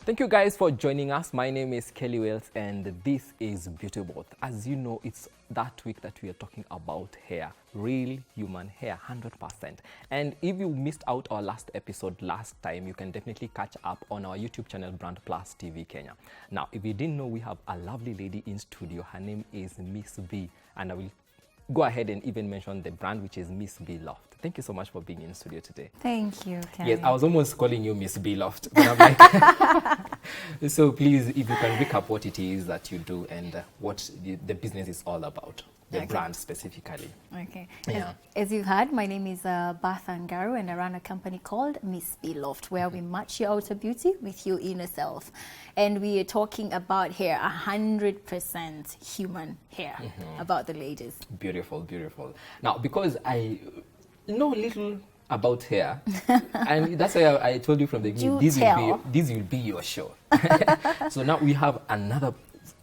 Thank you guys for joining us. My name is Kelly Weils and this is Beauty Booth. As you know, it's that week that we are talking about hair, real human hair, 100%. And if you missed out our last episode last time, you can definitely catch up on our YouTube channel, BrandPlus TV Kenya. Now, if you didn't know, we have a lovely lady in studio. Her name is Miss B, and I will go ahead and even mention the brand, which is Miss B Loft. Thank you so much for being in studio today. Thank you, Kelly. Yes, I was almost calling you Miss B Loft, but I'm like, so please, if you can recap what it is that you do and what the business is all about, the brand specifically. Okay. Yeah. As you've heard, my name is Bertha Ngaru, and I run a company called Miss B Loft, where we match your outer beauty with your inner self. And we are talking about hair, 100% human hair, about the ladies. Beautiful, beautiful. Now, because I know little about hair, and that's why I told you from the beginning, this will be your show. So now we have another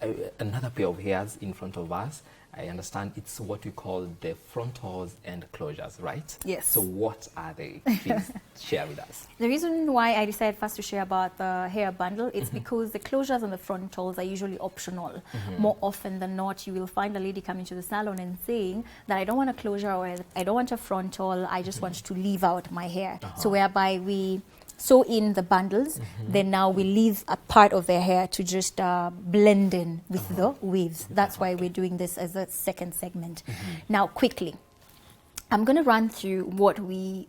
pair of hairs in front of us. I understand it's what we call the frontals and closures, right? Yes. So what are they? Please share with us. The reason why I decided first to share about the hair bundle is because the closures and the frontals are usually optional. More often than not, you will find a lady coming to the salon and saying that I don't want a closure or I don't want a frontal, I just want to leave out my hair. So whereby we sew in the bundles, then now we leave a part of their hair to just blend in with the weaves. That's why we're doing this as a second segment. Now, quickly, I'm going to run through what we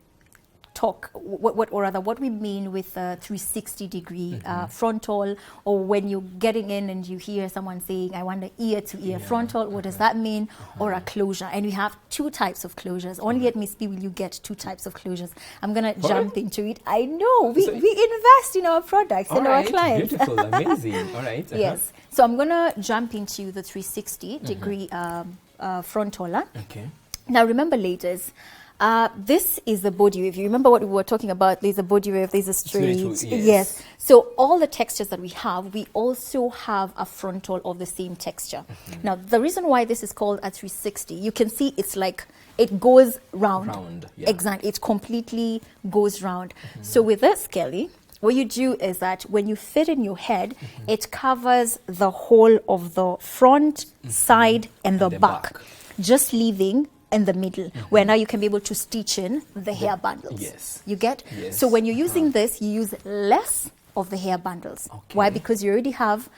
what we mean with a 360-degree frontal, or when you're getting in and you hear someone saying, I want an ear-to-ear frontal, what does that mean? Or a closure. And we have two types of closures. Only at Miss B will you get two types of closures. I'm going to jump into it. I know, we invest in our products and our clients. Beautiful, amazing. All right. Yes. So I'm going to jump into the 360-degree frontal. Okay. Now, remember, ladies, this is the body wave. You remember what we were talking about? There's a body wave, there's a straight. Yes. So all the textures that we have, we also have a frontal of the same texture. Now, the reason why this is called a 360, you can see it's like it goes round. Exactly. It completely goes round. So with this, Kelly, what you do is that when you fit in your head, it covers the whole of the front, side, and the back, just leaving in the middle, where now you can be able to stitch in the hair bundles. Yes. You get? Yes. So when you're using this, you use less of the hair bundles. Okay. Why? Because you already have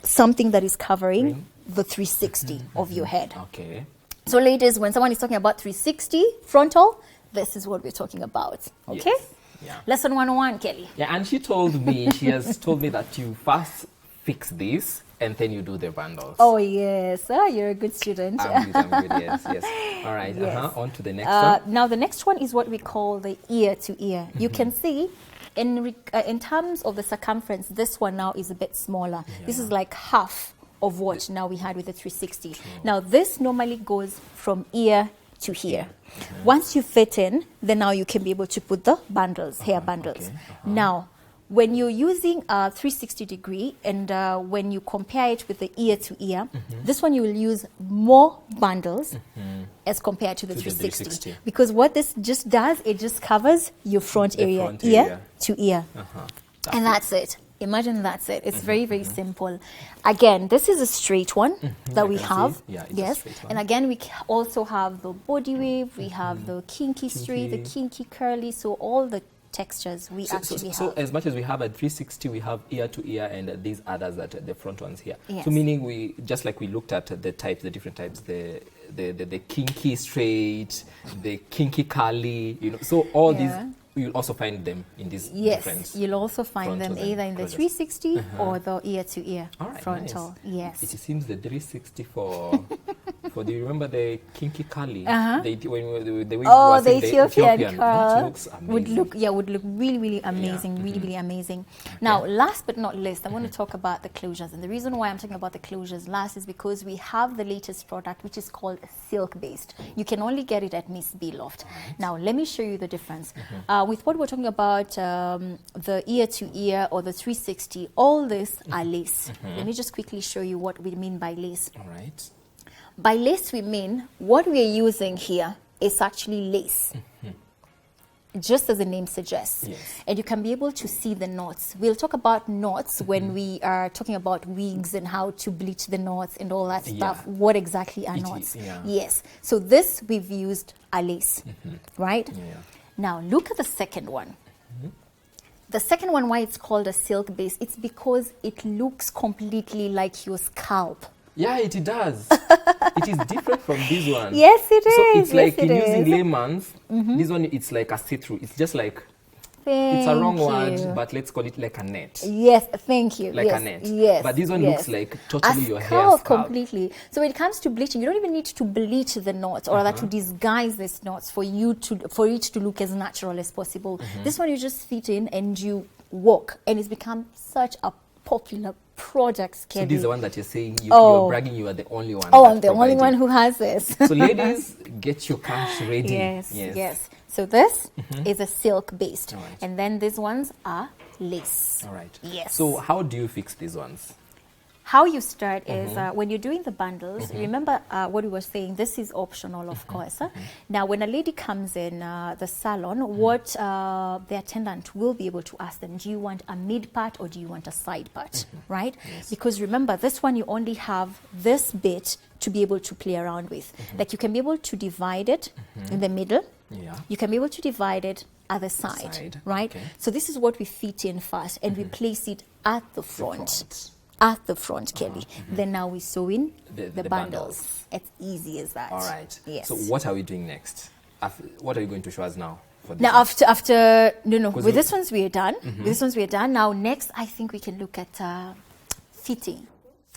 something that is covering the 360 of your head. Okay. So ladies, when someone is talking about 360 frontal, this is what we're talking about. Okay? Yes. Yeah. Lesson 101, Kelly. Yeah, and she has told me that you first fix this and then you do the bundles. Oh, yes. You're a good student. I'm good, yes. All right, Yes. On to the next one. Now, the next one is what we call the ear-to-ear. You can see, in terms of the circumference, this one now is a bit smaller. This is like half of what now we had with the 360. Now, this normally goes from ear to here. Once you fit in, then now you can be able to put the bundles, hair bundles. Now, when you're using a 360 degree and when you compare it with the ear to ear, this one you will use more bundles as compared to the 360. Because what this just does, it just covers your front area, ear to ear. And that's it. Imagine that's it. It's very, very simple. Again, this is a straight one that we have. Yes. And again, we also have the body wave, we have the kinky straight, the kinky curly, so all the textures we actually have. So as much as we have a 360, we have ear to ear and these others that the front ones here. Yes. So meaning we, just like we looked at the types, the different types, the kinky straight, the kinky curly, so all these, you'll also find them in these different. Yes, you'll also find them either in the 360 or the ear to ear frontal. Nice. Yes. It seems the 360 for do you remember the kinky curly? The Ethiopian curl looks amazing. would look really, really amazing, really amazing. Now, last but not least, I want to talk about the closures. And the reason why I'm talking about the closures last is because we have the latest product, which is called silk-based. You can only get it at Miss B Loft. Now, let me show you the difference. With what we're talking about, the ear-to-ear or the 360, all this are lace. Let me just quickly show you what we mean by lace. All right. By lace, we mean what we are using here it's actually lace. Just as the name suggests. Yes. And you can be able to see the knots. We'll talk about knots when we are talking about wigs and how to bleach the knots and all that stuff. What exactly are knots? Yes. So this, we've used a lace, right? Yeah. Now, look at the second one. The second one, why it's called a silk base, it's because it looks completely like your scalp. Yeah, it does. It is different from this one. Yes, it is. So it's like yes, in using layman's, this one, it's like a see-through. It's just like, it's a wrong word, but let's call it like a net. Yes, thank you. Like yes, a net. Yes. But this one looks like totally your hair scalp scalp. completely. So when it comes to bleaching, you don't even need to bleach the knots or that to disguise these knots for it to look as natural as possible. This one you just fit in and you walk, and it's become such a popular product. So this is the one that you're saying you're bragging you are the only one. Oh, I'm the only one who has this. So ladies, get your cash ready. Yes. So this is a silk based, Right. and then these ones are lace. All right. Yes. So how do you fix these ones? How you start is when you're doing the bundles, remember what we were saying, this is optional, of course. Now, when a lady comes in the salon, what the attendant will be able to ask them, do you want a mid part or do you want a side part, right? Yes. Because remember, this one you only have this bit to be able to play around with. Like you can be able to divide it in the middle. Yeah. You can be able to divide it at the side, right? Okay. So this is what we fit in first, and we place it at the front. At the front, Kelly. Then now we sew in the bundles. It's easy as that. All right. Yes. So what are we doing next? What are you going to show us now? For this Now one? after with this ones we are done. With this ones we are done. Now next I think we can look at fitting.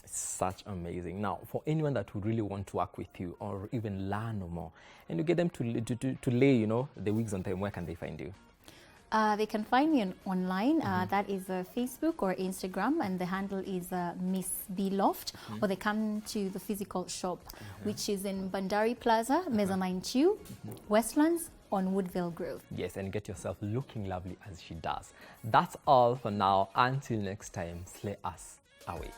Such amazing. Now, for anyone that would really want to work with you or even learn more, and you get them to lay, the wigs on time, where can they find you? They can find me online. That is Facebook or Instagram, and the handle is Miss B Loft. Or they come to the physical shop, which is in Bandari Plaza, Mezzanine 2, Westlands on Woodville Grove. Yes, and get yourself looking lovely as she does. That's all for now. Until next time, slay us away.